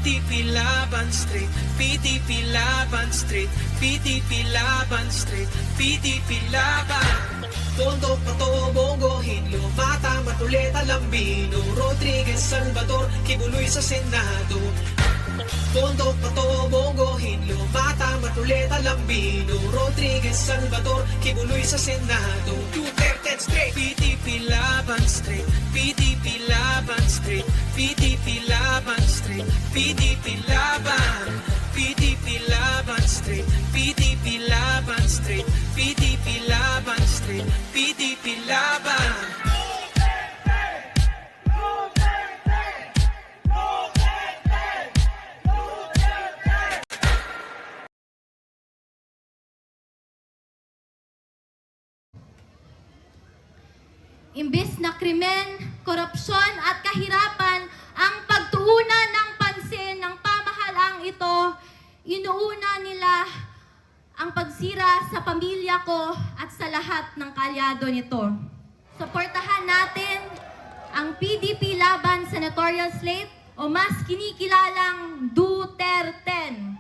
PDP Laban Street, PDP Laban Street, PDP Laban Street, PDP Laban. Tondo, Pato, Bongo, Hinlo, Mata, Matuleta, Lambino, Rodriguez, Salvador, Kibuloy sa Senado. Tondo, Pato, Bongo, Hinlo, Mata, Matuleta, Lambino, Rodriguez, Salvador, Kibuloy sa Senado. Duterte straight, PDP Laban Street, PDP Laban Street, PDP Laban Street, PDP Laban, PDP Laban Street, PDP Laban Street, PDP Laban Street, PDP Laban. Imbis na krimen, korupsyon at kahirapan ang pagtuunan ng pansin ng pamahalaang ito, inuuna nila ang pagsira sa pamilya ko at sa lahat ng kalyado nito. Suportahan natin ang PDP Laban Senatorial Slate o mas kinikilalang Duterte.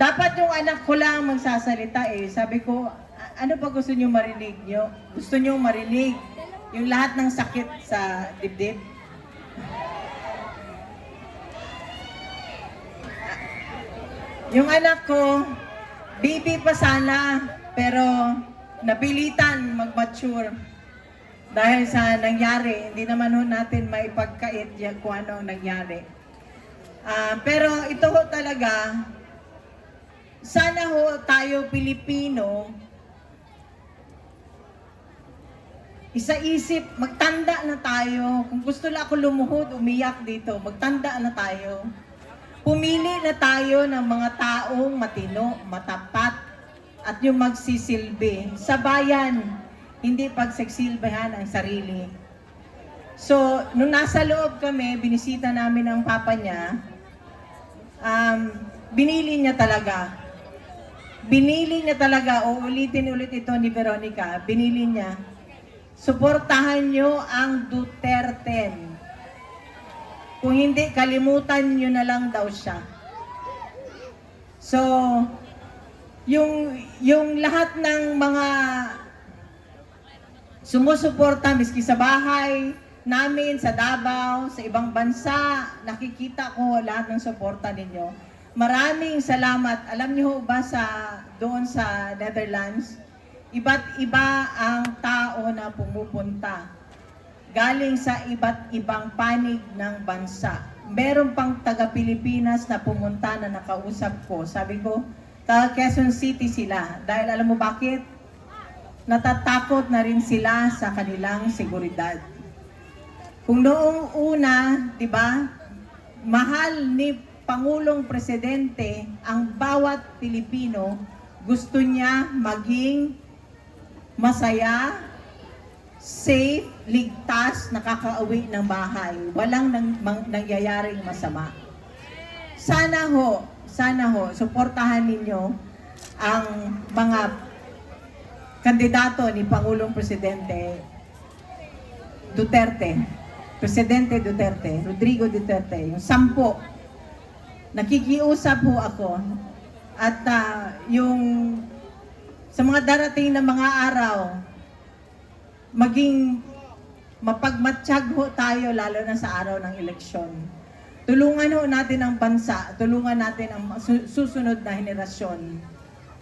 Dapat yung anak ko lang magsasalita eh. Sabi ko, ano pa gusto nyo marinig nyo? Gusto nyo marinig yung lahat ng sakit sa dibdib? Yung anak ko, baby pa sana, pero napilitan mag-mature. Dahil sa nangyari, hindi naman ho natin maipagkait yan kung ano ang nangyari. Pero ito ho talaga, sana ho tayo Pilipino, isa-isip, magtanda na tayo. Kung gusto lang ako lumuhod, umiyak dito, magtanda na tayo. Pumili na tayo ng mga taong matino, matapat, at yung magsisilbi sa bayan, hindi pagsisilbihan ang sarili. So, nung nasa loob kami, binisita namin ang papa niya, binili niya talaga. Binili niya talaga, uulitin ulit ito ni Veronica, binili niya. Suportahan niyo ang Duterte. Kung hindi, kalimutan niyo na lang daw siya. So, yung lahat ng mga sumusuporta, miski sa bahay namin, sa Davao, sa ibang bansa, nakikita ko lahat ng suporta ninyo. Maraming salamat. Alam niyo ba doon sa Netherlands, iba't iba ang tao na pumupunta. Galing sa iba't ibang panig ng bansa. Meron pang taga-Pilipinas na pumunta na nakausap ko. Sabi ko, taga Quezon City sila. Dahil alam mo bakit? Natatakot na rin sila sa kanilang seguridad. Kung noong una, di ba, mahal ni Pangulong Presidente ang bawat Pilipino, gusto niya maging masaya, safe, ligtas, nakakauwi ng bahay. Walang nangyayaring masama. Sana ho, suportahan ninyo ang mga kandidato ni Pangulong Presidente Duterte, Presidente Duterte, Rodrigo Duterte, yung 10. Nakikiusap ho ako at yung sa mga darating na mga araw, maging mapagmatsyag ho tayo lalo na sa araw ng eleksyon. Tulungan ho natin ang bansa, tulungan natin ang susunod na henerasyon.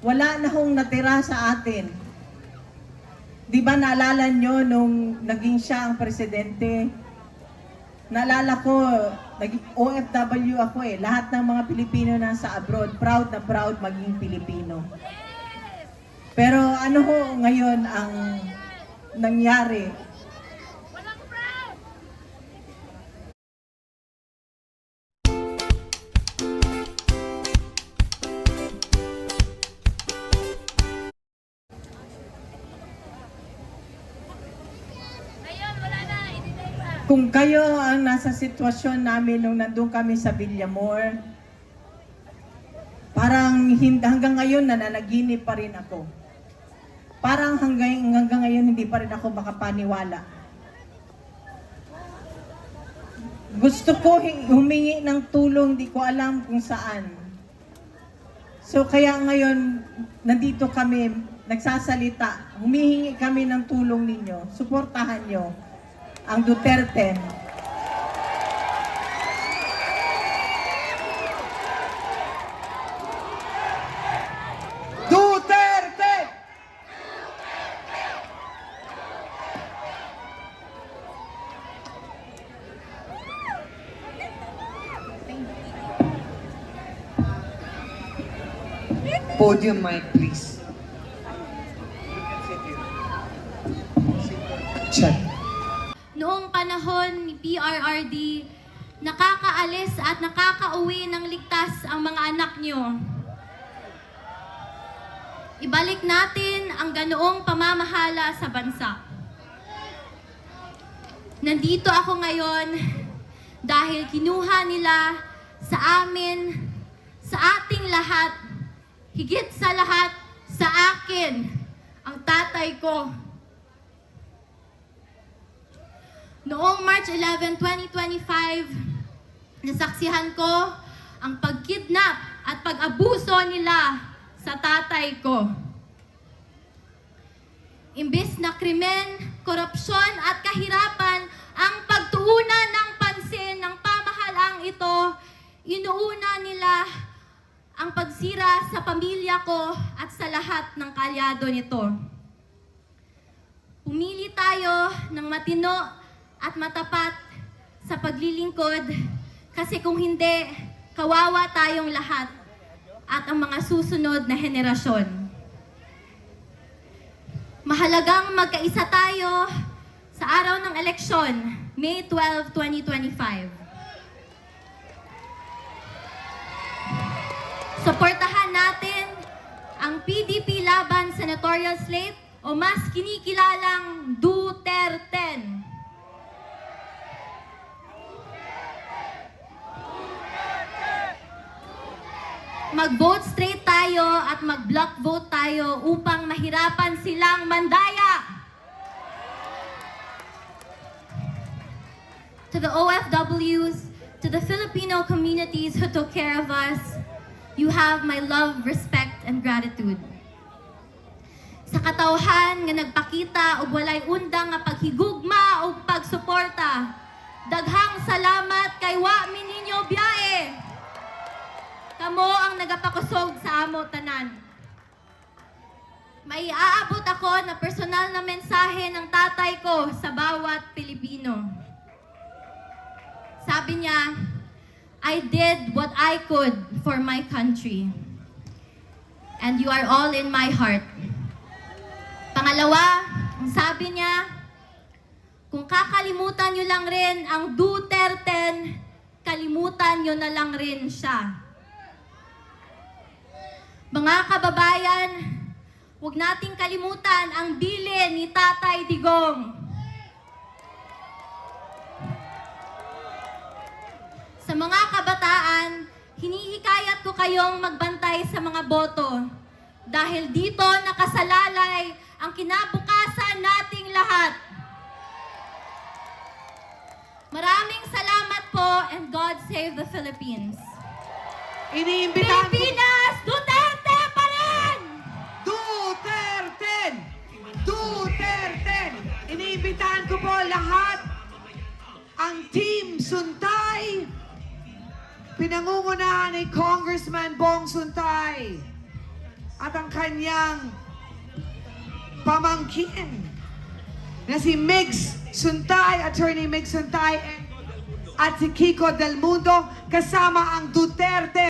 Wala na hong natira sa atin. Di ba naalala nyo nung naging siya ang presidente? Naalala ko, naging OFW ako eh. Lahat ng mga Pilipino na sa abroad, proud na proud maging Pilipino. Pero ano ho ngayon ang nangyari? Kung kayo ang nasa sitwasyon namin nung nandun kami sa Villamor, parang hanggang ngayon nananaginip pa rin ako. Parang hanggang ngayon hindi pa rin ako makapaniwala. Gusto ko humingi ng tulong, di ko alam kung saan. So kaya ngayon, nandito kami, nagsasalita, humihingi kami ng tulong ninyo. Suportahan nyo ang Duterte. Duterte! Podium mic, please. Check. Noong panahon ni PRRD, nakakaalis at nakakauwi ng ligtas ang mga anak nyo. Ibalik natin ang ganoong pamamahala sa bansa. Nandito ako ngayon dahil kinuha nila sa amin, sa ating lahat, higit sa lahat, sa akin, ang tatay ko. Noong March 11, 2025, nasaksihan ko ang pagkidnap at pag-abuso nila sa tatay ko. Imbes na krimen, korupsyon at kahirapan ang pagtuunan ng pansin ng pamahalaang ito, inuuna nila ang pagsira sa pamilya ko at sa lahat ng kalyado nito. Pumili tayo ng matino at matapat sa paglilingkod kasi kung hindi, kawawa tayong lahat at ang mga susunod na henerasyon. Mahalagang magkaisa tayo sa araw ng eleksyon, May 12, 2025. Suportahan natin ang PDP laban senatorial slate o mas kinikilalang Duterte. Mag-vote straight tayo at mag-block vote tayo upang mahirapan silang mandaya. To the OFWs, to the Filipino communities who took care of us, you have my love, respect, and gratitude. Sa katawhan nga nagpakita og walay undang nga paghigugma o pagsuporta, daghang salamat kay wa mi ninyo biyae. Kamo ang nagapakusog sa amo tanan. May aabot ako na personal na mensahe ng tatay ko sa bawat Pilipino. Sabi niya, I did what I could for my country. And you are all in my heart. Pangalawa, ang sabi niya, kung kakalimutan niyo lang rin ang Duterte, kalimutan niyo na lang rin siya. Mga kababayan, huwag nating kalimutan ang bilin ni Tatay Digong. Sa mga kabataan, hinihikayat ko kayong magbantay sa mga boto dahil dito nakasalalay ang kinabukasan nating lahat. Maraming salamat po and God save the Philippines. Iniimbitahan ko... Pilipinas, Duterte pa rin! Duterte! Duterte! Iniimbitahan ko po lahat ang Team Suntay, pinangungunahan ni Congressman Bong Suntay at ang kanyang pamangkin na si Migs Suntay, Attorney Migs Suntay at si Kiko Del Mundo kasama ang Duterte